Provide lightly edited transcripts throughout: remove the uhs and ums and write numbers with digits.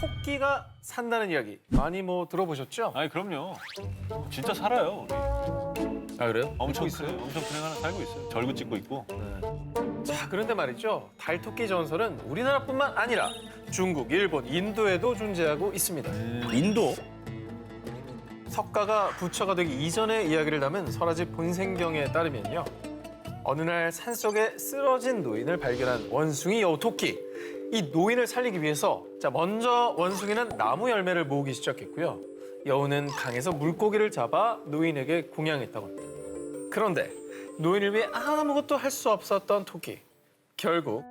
토끼가 산다는 이야기 많이 들어보셨죠? 아니 그럼요. 진짜 살아요 우리. 아 그래요? 엄청 큰 애 하나 살고 있어요. 절구 찍고 있고. 자, 그런데 말이죠. 달토끼 전설은 우리나라뿐만 아니라 중국, 일본, 인도에도 존재하고 있습니다. 인도? 석가가 부처가 되기 이전의 이야기를 담은 설화지 본생경에 따르면요. 어느 날 산속에 쓰러진 노인을 발견한 원숭이 여우 토끼. 이 노인을 살리기 위해서 먼저 원숭이는 나무 열매를 모으기 시작했고요. 여우는 강에서 물고기를 잡아 노인에게 공양했다고 합니다. 그런데 노인을 위해 아무것도 할 수 없었던 토끼. 결국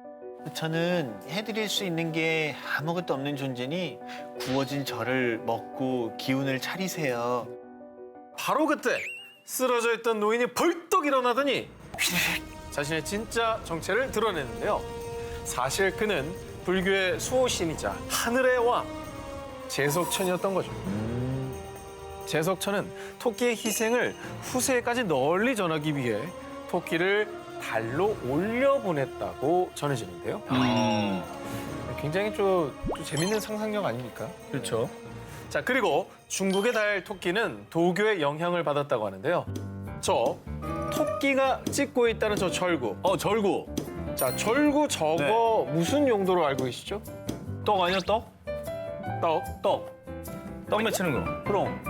저는 해드릴 수 있는 게 아무것도 없는 존재니 구워진 저를 먹고 기운을 차리세요. 바로 그때 쓰러져 있던 노인이 벌떡 일어나더니 휘릭 자신의 진짜 정체를 드러내는데요. 사실 그는 불교의 수호신이자 하늘의 왕 제석천이었던 거죠. 제석천은 토끼의 희생을 후세까지 널리 전하기 위해 토끼를 달로 올려보냈다고 전해지는데요. 굉장히 좀 재밌는 상상력 아닙니까? 그렇죠. 자, 그리고 중국의 달 토끼는 도교의 영향을 받았다고 하는데요. 저 토끼가 찍고 있다는 저 절구. 절구. 자, 절구 저거 무슨 용도로 알고 계시죠? 떡 아니야 떡? 떡. 떡 맺히는 거. 그럼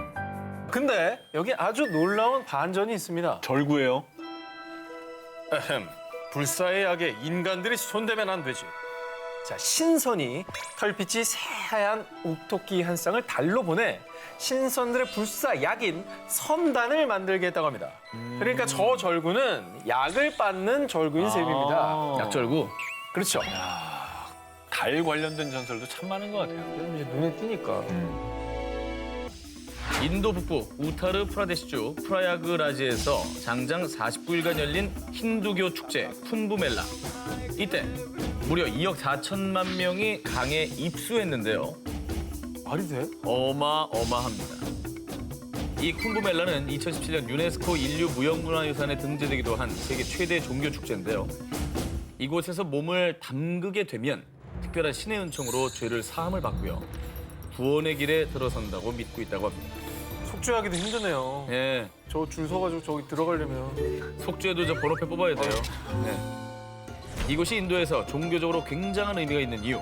근데 여기 아주 놀라운 반전이 있습니다. 절구예요. 불사의 약에 인간들이 손대면 안 되지. 자, 신선이 털빛이 새하얀 옥토끼 한 쌍을 달로 보내 신선들의 불사 약인 선단을 만들게 했다고 합니다. 그러니까 저 절구는 약을 빻는 절구인 셈입니다. 약절구. 그렇죠. 달 관련된 전설도 참 많은 것 같아요. 이제 눈에 띄니까. 인도 북부 우타르 프라데시주 프라야그라지에서 장장 49일간 열린 힌두교 축제 쿤부멜라. 이때 무려 2억 4천만 명이 강에 입수했는데요. 말이 돼? 어마어마합니다. 이 쿤부멜라는 2017년 유네스코 인류 무형문화유산에 등재되기도 한 세계 최대 종교 축제인데요. 이곳에서 몸을 담그게 되면 특별한 신의 은총으로 죄를 사함을 받고요. 구원의 길에 들어선다고 믿고 있다고 합니다. 속죄하기도 힘드네요. 예, 저 줄 서가지고 저기 들어가려면. 속죄도 저 번호표 뽑아야 돼요. 네. 이곳이 인도에서 종교적으로 굉장한 의미가 있는 이유.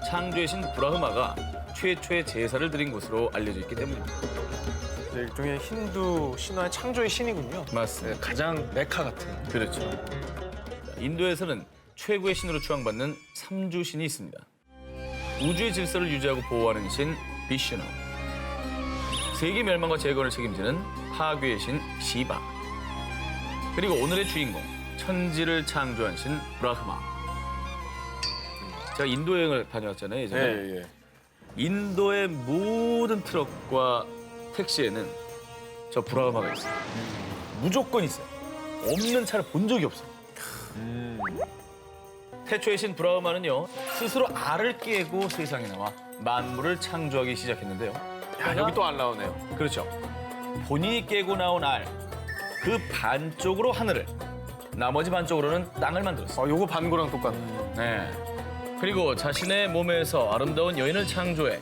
창조의 신 브라흐마가 최초의 제사를 드린 곳으로 알려져 있기 때문입니다. 일종의 힌두 신화의 창조의 신이군요. 맞습니다. 가장 메카 같은. 그렇죠. 자, 인도에서는 최고의 신으로 추앙받는 삼주 신이 있습니다. 우주의 질서를 유지하고 보호하는 신 비슈누. 세계 멸망과 재건을 책임지는 파괴의 신 시바. 그리고 오늘의 주인공 천지를 창조한 신 브라흐마. 제가 인도 여행을 다녀왔잖아요, 예전에. 예. 인도의 모든 트럭과 택시에는 저 브라흐마가 있어요. 무조건 있어요. 없는 차를 본 적이 없어요. 태초의 신 브라흐마는요, 스스로 알을 깨고 세상에 나와 만물을 창조하기 시작했는데요. 야, 여기 또 안 나오네요. 그렇죠. 본인이 깨고 나온 알, 그 반쪽으로 하늘을, 나머지 반쪽으로는 땅을 만들었어요. 요거 반고랑 똑같네. 네. 그리고 자신의 몸에서 아름다운 여인을 창조해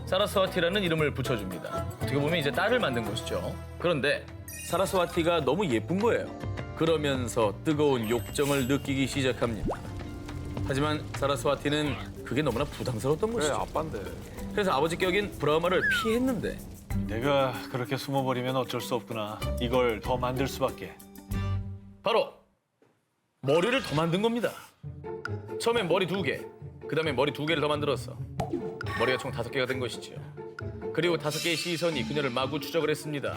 사라스와티라는 이름을 붙여줍니다. 어떻게 보면 이제 딸을 만든 것이죠. 그런데 사라스와티가 너무 예쁜 거예요. 그러면서 뜨거운 욕정을 느끼기 시작합니다. 하지만 사라스와티는 그게 너무나 부담스러웠던 그래, 것이죠. 아빠인데. 그래서 아버지 격인 브라흐마를 피했는데 내가 그렇게 숨어버리면 어쩔 수 없구나. 이걸 더 만들 수밖에. 바로 머리를 더 만든 겁니다. 처음엔 머리 2개, 그다음에 머리 2개를 더 만들었어. 머리가 총 5개가 된 것이지요. 그리고 5개의 시선이 그녀를 마구 추적을 했습니다.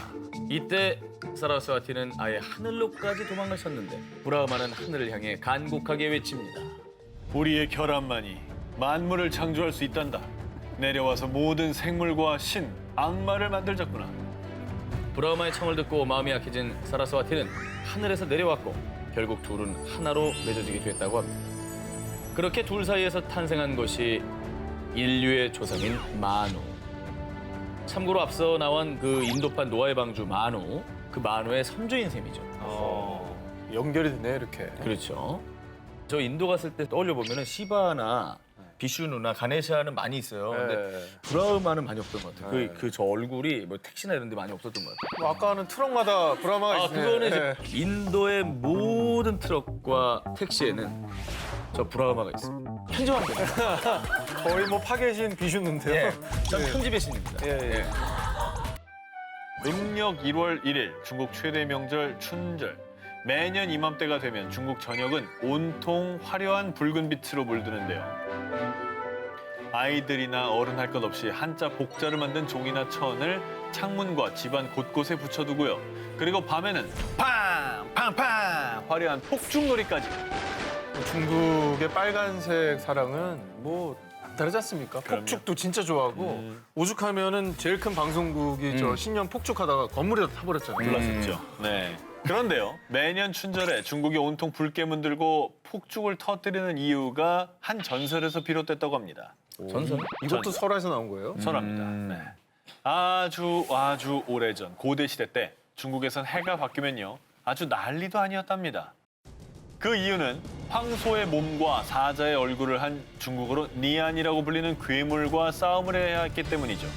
이때 사라스와티는 아예 하늘로까지 도망을 쳤는데 브라흐마는 하늘을 향해 간곡하게 외칩니다. 우리의 결함만이 만물을 창조할 수 있단다. 내려와서 모든 생물과 신, 악마를 만들자꾸나. 브라흐마의 청을 듣고 마음이 약해진 사라스와티는 하늘에서 내려왔고 결국 둘은 하나로 맺어지게 됐다고 합니다. 그렇게 둘 사이에서 탄생한 것이 인류의 조상인 마누. 참고로 앞서 나온 그 인도판 노아의 방주 마누, 그 마누의 선조인 셈이죠. 연결이 되네, 이렇게. 그렇죠. 저 인도 갔을 때 떠올려 보면은 시바나 비슈누나 가네샤는 많이 있어요. 근데 네. 브라흐마는 많이 없던 것 같아요. 네. 그 저 얼굴이 뭐 택시나 이런 데 많이 없었던 것 같아요. 뭐 아까는 트럭마다 브라마가 아, 있네. 그거는 네. 이제 인도의 모든 트럭과 택시에는 저 브라흐마가 있습니다. 편집하면 됩니다. 거의 뭐 파괴신 비슈는데요. 예, 전 편집의 신입니다. 예, 예. 음력 1월 1일 중국 최대 명절 춘절. 매년 이맘때가 되면 중국 전역은 온통 화려한 붉은 빛으로 물드는데요. 아이들이나 어른 할 것 없이 한자 복자를 만든 종이나 천을 창문과 집안 곳곳에 붙여두고요. 그리고 밤에는 팡! 팡팡! 화려한 폭죽놀이까지. 중국의 빨간색 사랑은 뭐 다르지 않습니까? 그럼요. 폭죽도 진짜 좋아하고 오죽하면은 제일 큰 방송국이 저 신년 폭죽하다가 건물에다 타버렸잖아요. 불났었죠. 네. 그런데요, 매년 춘절에 중국이 온통 불게 문들고 폭죽을 터뜨리는 이유가 한 전설에서 비롯됐다고 합니다. 전선? 이것도 설화에서 나온 거예요? 설합니다. 네. 아주 오래전 고대 시대 때 중국에선 해가 바뀌면요, 아주 난리도 아니었답니다. 그 이유는 황소의 몸과 사자의 얼굴을 한 중국어로 니안이라고 불리는 괴물과 싸움을 해야 했기 때문이죠.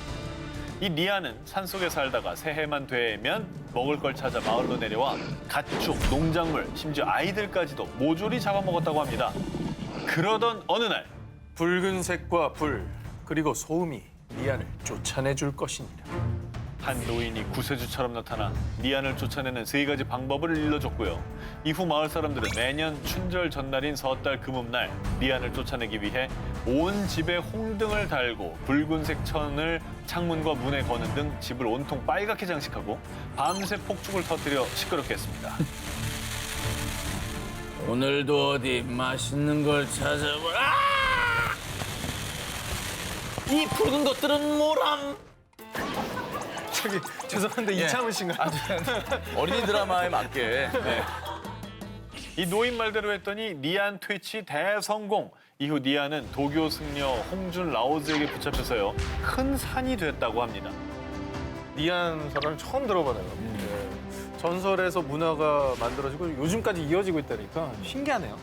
이 니안은 산속에 살다가 새해만 되면 먹을 걸 찾아 마을로 내려와 가축, 농작물, 심지어 아이들까지도 모조리 잡아먹었다고 합니다. 그러던 어느 날 붉은색과 불 그리고 소음이 미안을 쫓아내줄 것이니라. 한 노인이 구세주처럼 나타나 니안을 쫓아내는 세 가지 방법을 일러줬고요. 이후 마을 사람들은 매년 춘절 전날인 섣달 금음날 니안을 쫓아내기 위해 온 집에 홍등을 달고 붉은색 천을 창문과 문에 거는 등 집을 온통 빨갛게 장식하고 밤새 폭죽을 터뜨려 시끄럽게 했습니다. 오늘도 어디 맛있는 걸 찾아보라. 이 붉은 것들은 뭐람? 저기 죄송한데 이창훈 씨인가요? 어린이 드라마에 맞게. 네. 이 노인 말대로 했더니 니안 퇴치 대성공. 이후 니안은 도교 승려 홍준 라오즈에게 붙잡혀서요, 큰 산이 됐다고 합니다. 니안 설화는 처음 들어봐요. 네. 전설에서 문화가 만들어지고 요즘까지 이어지고 있다니까 신기하네요.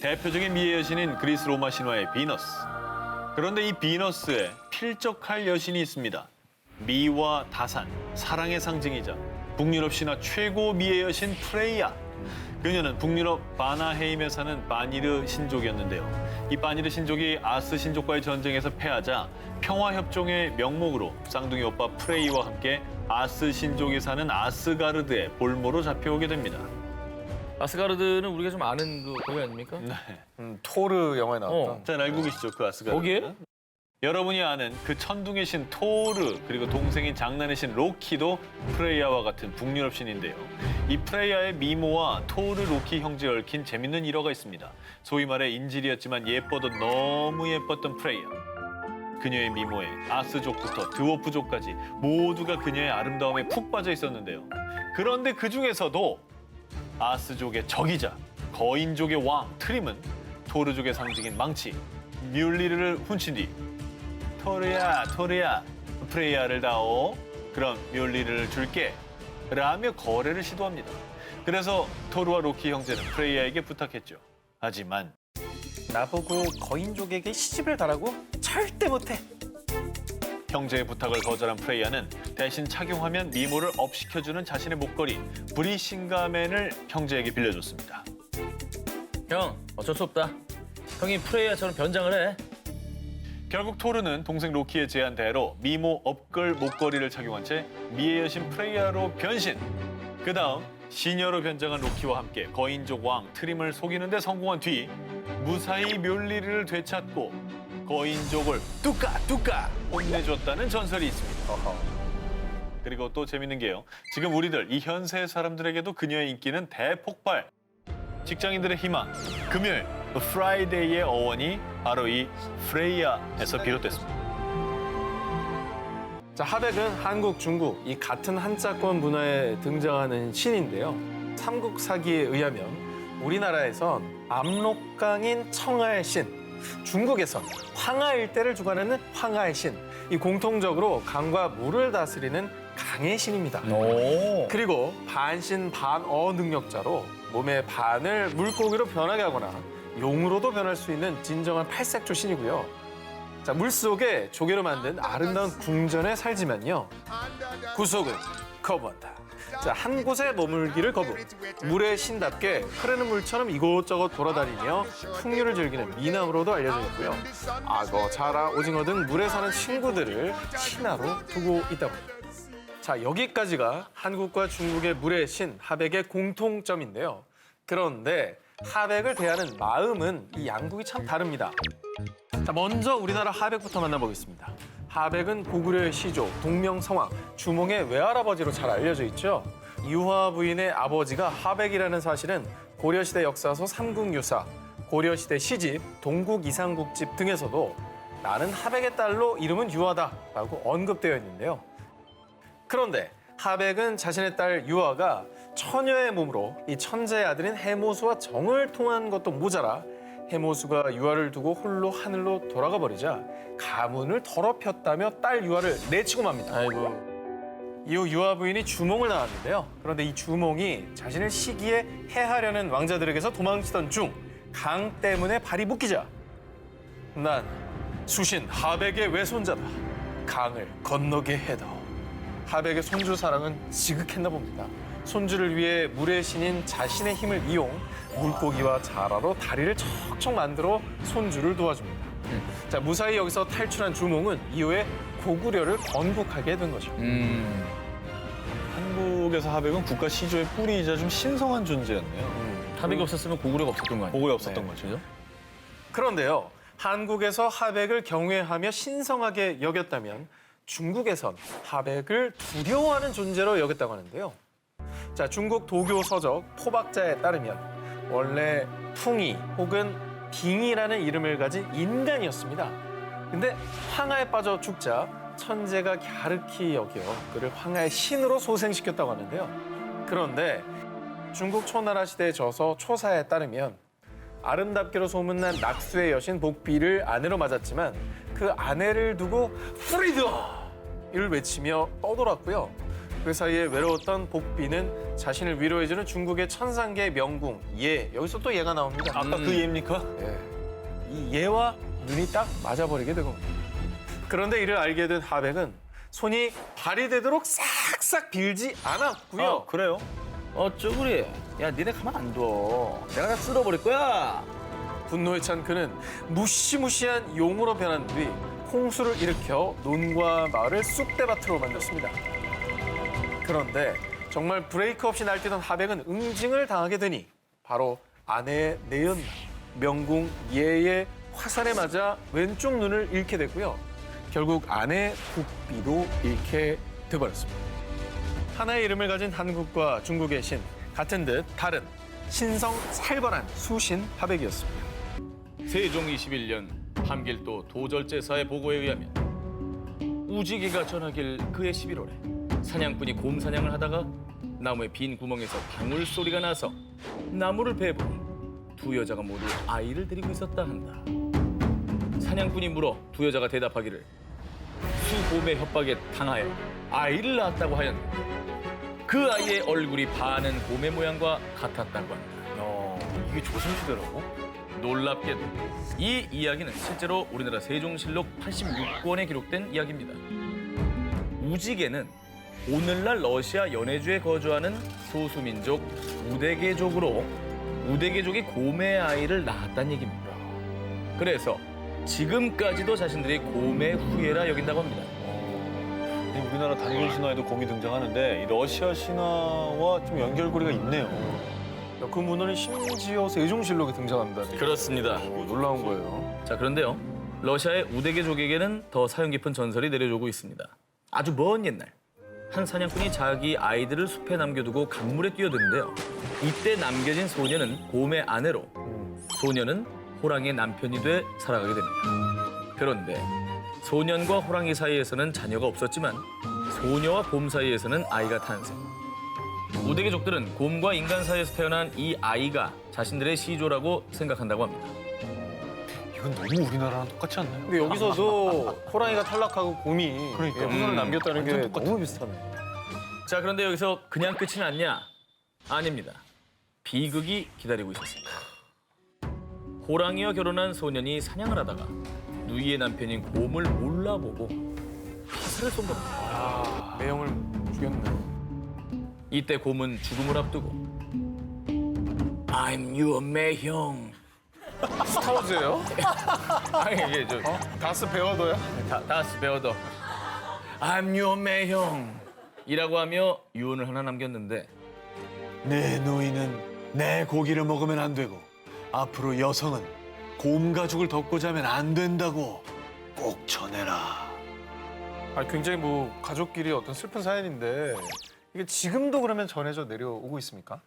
대표적인 미의 여신인 그리스 로마 신화의 비너스. 그런데 이 비너스에 필적할 여신이 있습니다. 미와 다산, 사랑의 상징이자 북유럽 신화 최고 미의 여신 프레이야. 그녀는 북유럽 바나헤임에 사는 바니르 신족이었는데요. 이 바니르 신족이 아스 신족과의 전쟁에서 패하자 평화협정의 명목으로 쌍둥이 오빠 프레이와 함께 아스 신족이 사는 아스가르드의 볼모로 잡혀오게 됩니다. 아스가르드는 우리가 좀 아는 그 거기 아닙니까? 네. 토르 영화에 나왔던. 잘 알고 계시죠, 그 아스가르드? 거기에? 여러분이 아는 그 천둥의 신 토르, 그리고 동생인 장난의 신 로키도 프레이야와 같은 북유럽 신인데요. 이 프레이야의 미모와 토르 로키 형제에 얽힌 재밌는 일화가 있습니다. 소위 말해 인질이었지만 예뻐도 너무 예뻤던 프레이야. 그녀의 미모에 아스족부터 드워프족까지 모두가 그녀의 아름다움에 푹 빠져 있었는데요. 그런데 그 중에서도 아스족의 적이자 거인족의 왕 트림은 토르족의 상징인 망치 뮬리르를 훔친 뒤 토르야, 프레이야를 다오. 그럼 뮬리르를 줄게. 라며 거래를 시도합니다. 그래서 토르와 로키 형제는 프레이야에게 부탁했죠. 하지만 나보고 거인족에게 시집을 가라고? 절대 못해. 형제의 부탁을 거절한 프레이야는 대신 착용하면 미모를 업시켜주는 자신의 목걸이 브리싱가맨을 형제에게 빌려줬습니다. 형, 어쩔 수 없다. 형이 프레이야처럼 변장을 해. 결국 토르는 동생 로키의 제안대로 미모 업글 목걸이를 착용한 채 미의 여신 프레이야로 변신. 그 다음 시녀로 변장한 로키와 함께 거인족 왕 트림을 속이는 데 성공한 뒤 무사히 뮬리르를 되찾고 거인족을 뚜까 혼내줬다는 전설이 있습니다. 그리고 또 재밌는 게요. 지금 우리들 이 현세 사람들에게도 그녀의 인기는 대폭발. 직장인들의 희망, 금요일, 프라이데이의 어원이 바로 이 프레이야에서 비롯됐습니다. 자, 하백은 한국, 중국 이 같은 한자권 문화에 등장하는 신인데요. 삼국사기에 의하면 우리나라에선 압록강인 청하의 신, 중국에선 황하 일대를 주관하는 황하의 신, 이 공통적으로 강과 물을 다스리는 강의 신입니다. 오. 그리고 반신 반어 능력자로 몸의 반을 물고기로 변하게 하거나 용으로도 변할 수 있는 진정한 팔색조 신이고요. 자, 물속에 조개로 만든 아름다운 궁전에 살지만요. 구속은 거부한다. 자, 한 곳에 머물기를 거부. 물의 신답게 흐르는 물처럼 이곳저곳 돌아다니며 풍류를 즐기는 미남으로도 알려져 있고요. 악어, 자라, 오징어 등 물에 사는 친구들을 신하로 두고 있다고 합니다. 자, 여기까지가 한국과 중국의 물의 신 하백의 공통점인데요. 그런데 하백을 대하는 마음은 이 양국이 참 다릅니다. 자, 먼저 우리나라 하백부터 만나보겠습니다. 하백은 고구려의 시조, 동명성왕, 주몽의 외할아버지로 잘 알려져 있죠. 유화 부인의 아버지가 하백이라는 사실은 고려시대 역사서 삼국유사, 고려시대 시집, 동국이상국집 등에서도 나는 하백의 딸로 이름은 유화다라고 언급되어 있는데요. 그런데 하백은 자신의 딸 유화가 처녀의 몸으로 이 천재의 아들인 해모수와 정을 통한 것도 모자라 해모수가 유화를 두고 홀로 하늘로 돌아가 버리자 가문을 더럽혔다며 딸 유화를 내치고 맙니다. 이후 유화 부인이 주몽을 낳았는데요. 그런데 이 주몽이 자신을 시기에 해하려는 왕자들에게서 도망치던 중 강 때문에 발이 묶이자 난 수신 하백의 외손자다. 강을 건너게 해다오. 하백의 손주 사랑은 지극했나 봅니다. 손주를 위해 물의 신인 자신의 힘을 이용 물고기와 자라로 다리를 척척 만들어 손주를 도와줍니다. 자, 무사히 여기서 탈출한 주몽은 이후에 고구려를 건국하게 된 거죠. 한국에서 하백은 국가 시조의 뿌리이자 좀 신성한 존재였네요. 하백이 없었으면 고구려가 없었던 거 아니에요? 고구려 없었던 거죠. 그죠? 그런데요, 한국에서 하백을 경외하며 신성하게 여겼다면 중국에선 하백을 두려워하는 존재로 여겼다고 하는데요. 자, 중국 도교 서적 토박자에 따르면 원래 풍이 혹은 빙이라는 이름을 가진 인간이었습니다. 근데 황하에 빠져 죽자 천재가 갸륵히 여겨 그를 황하의 신으로 소생시켰다고 하는데요. 그런데 중국 초나라 시대의 저서 초사에 따르면 아름답기로 소문난 낙수의 여신 복비를 아내로 맞았지만 그 아내를 두고 프리더! 이를 외치며 떠돌았고요. 그 사이에 외로웠던 복비는 자신을 위로해주는 중국의 천상계의 명궁 예, 여기서 또 예가 나옵니다. 아까 그 예입니까? 예. 이 예와 눈이 딱 맞아버리게 된 겁니다. 그런데 이를 알게 된 하백은 손이 발이 되도록 싹싹 빌지 않았고요. 아, 그래요? 어쩌구리? 야, 니네 가만 안 둬. 내가 다 쓸어버릴 거야. 분노에 찬 그는 무시무시한 용으로 변한 뒤 홍수를 일으켜 논과 마을을 쑥대밭으로 만들었습니다. 그런데 정말 브레이크 없이 날뛰던 하백은 응징을 당하게 되니 바로 아내의 내연 명궁 예의 화살에 맞아 왼쪽 눈을 잃게 됐고요. 결국 아내 복비도 잃게 돼버렸습니다. 하나의 이름을 가진 한국과 중국의 신, 같은 듯 다른 신성 살벌한 수신 하백이었습니다. 세종 21년 함길도 도절제사의 보고에 의하면 우지기가 전하길 그해 11월에 사냥꾼이 곰 사냥을 하다가 나무의 빈 구멍에서 방울 소리가 나서 나무를 베보니 두 여자가 모두 아이를 데리고 있었다 한다. 사냥꾼이 물어 두 여자가 대답하기를 수곰의 협박에 당하여 아이를 낳았다고 하였는데 그 아이의 얼굴이 반은 곰의 모양과 같았다고 한다. 이게 조선시대라고? 놀랍게도 이 이야기는 실제로 우리나라 세종실록 86권에 기록된 이야기입니다. 우지개는 오늘날 러시아 연해주에 거주하는 소수민족 우데게족으로 우데게족이 곰의 아이를 낳았다는 얘기입니다. 그래서 지금까지도 자신들이 곰의 후예라 여긴다고 합니다. 우리나라 단군 신화에도 곰이 등장하는데 이 러시아 신화와 좀 연결고리가 있네요. 그 문헌이 심지어 세종실록에 등장한다니. 그렇습니다. 놀라운 거예요. 자, 그런데요. 러시아의 우데게족에게는 더 사연 깊은 전설이 내려오고 있습니다. 아주 먼 옛날 한 사냥꾼이 자기 아이들을 숲에 남겨두고 강물에 뛰어드는데요. 이때 남겨진 소녀는 곰의 아내로 소녀는 호랑이의 남편이 돼 살아가게 됩니다. 그런데 소년과 호랑이 사이에서는 자녀가 없었지만 소녀와 곰 사이에서는 아이가 탄생. 우데게족들은 곰과 인간 사이에서 태어난 이 아이가 자신들의 시조라고 생각한다고 합니다. 이건 너무 우리나라랑 똑같지 않나요? 근데 여기서도 호랑이가 탈락하고 곰이 그러니까. 후손을 남겼다는 게 완전 똑같아. 너무 비슷하네. 자, 그런데 여기서 그냥 끝이 났냐? 아닙니다. 비극이 기다리고 있었습니다. 호랑이와 결혼한 소년이 사냥을 하다가 누이의 남편인 곰을 몰라보고 화살을 쏜 겁니다. 아, 매형을 죽였네. 이때 곰은 죽음을 앞두고 I'm your 매형. 스타워즈예요? 아니 이게 저 다스 베어더야? 다스 베어더. I'm your 매형. 이라고 하며 유언을 하나 남겼는데 내 노인은 내 고기를 먹으면 안 되고 앞으로 여성은 곰 가죽을 덮고 자면 안 된다고 꼭 전해라. 아, 굉장히 뭐 가족끼리 어떤 슬픈 사연인데 이게 지금도 그러면 전해져 내려오고 있습니까?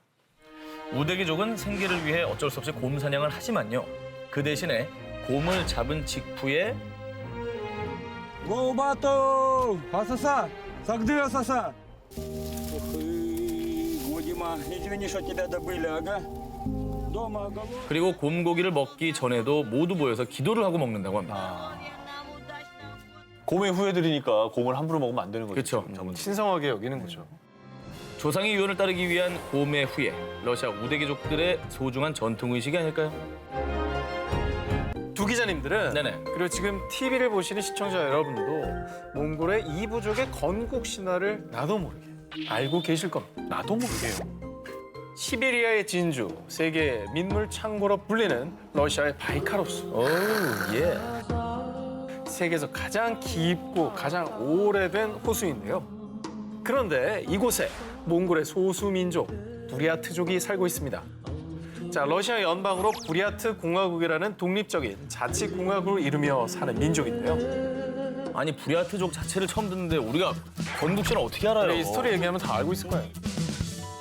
우대기족은 생계를 위해 어쩔 수 없이 곰 사냥을 하지만요. 그 대신에 곰을 잡은 직후에 Голубатов! Асаса! Сагдыр Асаса! Ух, Годима, извини, что тебя добыли, ага. Дома голод. 그리고 곰고기를 먹기 전에도 모두 모여서 기도를 하고 먹는다고 합니다. 곰의 후예들이니까 곰을 함부로 먹으면 안 되는 거죠. 그렇죠. 신성하게 여기는 거죠. 조상의 유언을 따르기 위한 곰의 후예, 러시아 우대기족들의 소중한 전통의식이 아닐까요? 두 기자님들은 네네. 그리고 지금 TV를 보시는 시청자 여러분도 몽골의 이 부족의 건국 신화를 나도 모르게 알고 계실 겁니다. 나도 모르게요. 시베리아의 진주, 세계 민물 창고로 불리는 러시아의 바이칼호수. 오, 예. 세계에서 가장 깊고 가장 오래된 호수인데요. 그런데 이곳에 몽골의 소수민족 부리아트족이 살고 있습니다. 자, 러시아 연방으로 부리아트 공화국이라는 독립적인 자치공화국을 이루며 사는 민족인데요. 아니 부리아트족 자체를 처음 듣는데 우리가 건국신화 어떻게 알아요? 이 스토리 얘기하면 다 알고 있을 거예요.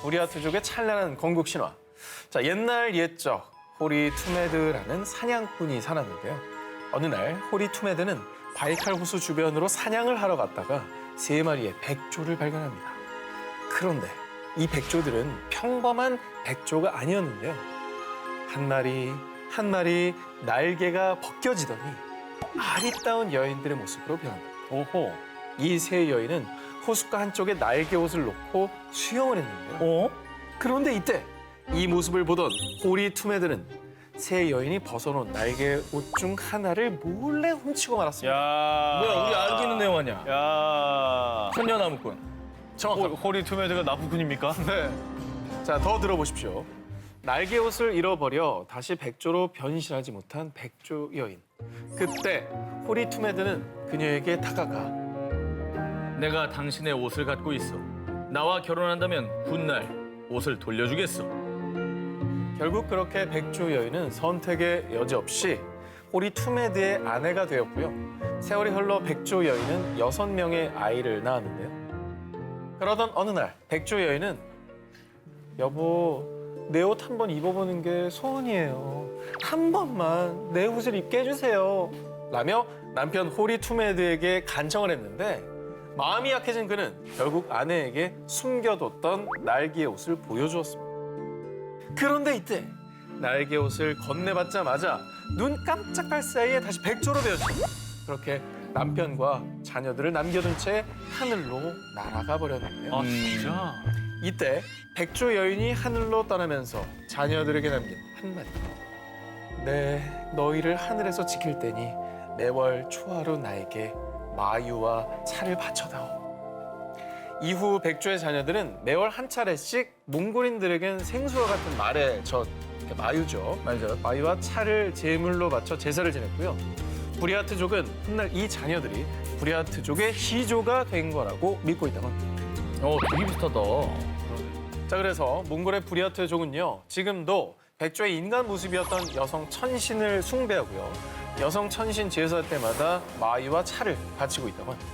부리아트족의 찬란한 건국 신화. 자, 옛날 옛적 호리 투메드라는 사냥꾼이 살았는데요. 어느 날 호리 투메드는 바이칼 호수 주변으로 사냥을 하러 갔다가 3마리의 백조를 발견합니다. 그런데 이 백조들은 평범한 백조가 아니었는데요. 한 마리 한 마리 날개가 벗겨지더니 아리따운 여인들의 모습으로 변합니다. 오호. 이 세 여인은 호숫가 한쪽에 날개 옷을 놓고 수영을 했는데요. 어? 그런데 이때 이 모습을 보던 호리 투메들은 세 여인이 벗어놓은 날개 옷 중 하나를 몰래 훔치고 말았습니다. 야. 뭐야 우리 알고 있는 내용 아니야? 야. 천녀나무꾼. 정확합니다. 호리 투메드가 나부꾼입니까? 네. 자, 더 들어보십시오. 날개 옷을 잃어버려 다시 백조로 변신하지 못한 백조 여인. 그때 호리 투메드는 그녀에게 다가가 내가 당신의 옷을 갖고 있어. 나와 결혼한다면 훗날 옷을 돌려주겠어. 결국 그렇게 백조 여인은 선택의 여지 없이 호리 투메드의 아내가 되었고요. 세월이 흘러 백조 여인은 6명의 아이를 낳았는데요. 그러던 어느 날 백조 여인은 여보, 내 옷 한 번 입어보는 게 소원이에요. 한 번만 내 옷을 입게 해주세요. 라며 남편 호리 투메드에게 간청을 했는데 마음이 약해진 그는 결국 아내에게 숨겨뒀던 날개 옷을 보여주었습니다. 그런데 이때 날개 옷을 건네받자마자 눈 깜짝할 사이에 다시 백조로 되었습니다. 그렇게 남편과 자녀들을 남겨둔 채 하늘로 날아가 버렸는데요. 아 진짜? 이때 백조 여인이 하늘로 떠나면서 자녀들에게 남긴 한마디. 네, 너희를 하늘에서 지킬 테니 매월 초하루 나에게 마유와 차를 바쳐다오. 이후 백조의 자녀들은 매월 한 차례씩 몽골인들에겐 생수와 같은 말의 젖, 마유죠. 마유와 차를 제물로 바쳐 제사를 지냈고요. 부리아트족은 훗날 이 자녀들이 부리아트족의 시조가 된 거라고 믿고 있다고 합니다. 되게 비슷하다. 자, 그래서 몽골의 부리아트족은요, 지금도 백조의 인간 모습이었던 여성 천신을 숭배하고요. 여성 천신 제사 때마다 마유와 차를 바치고 있다고 합니다.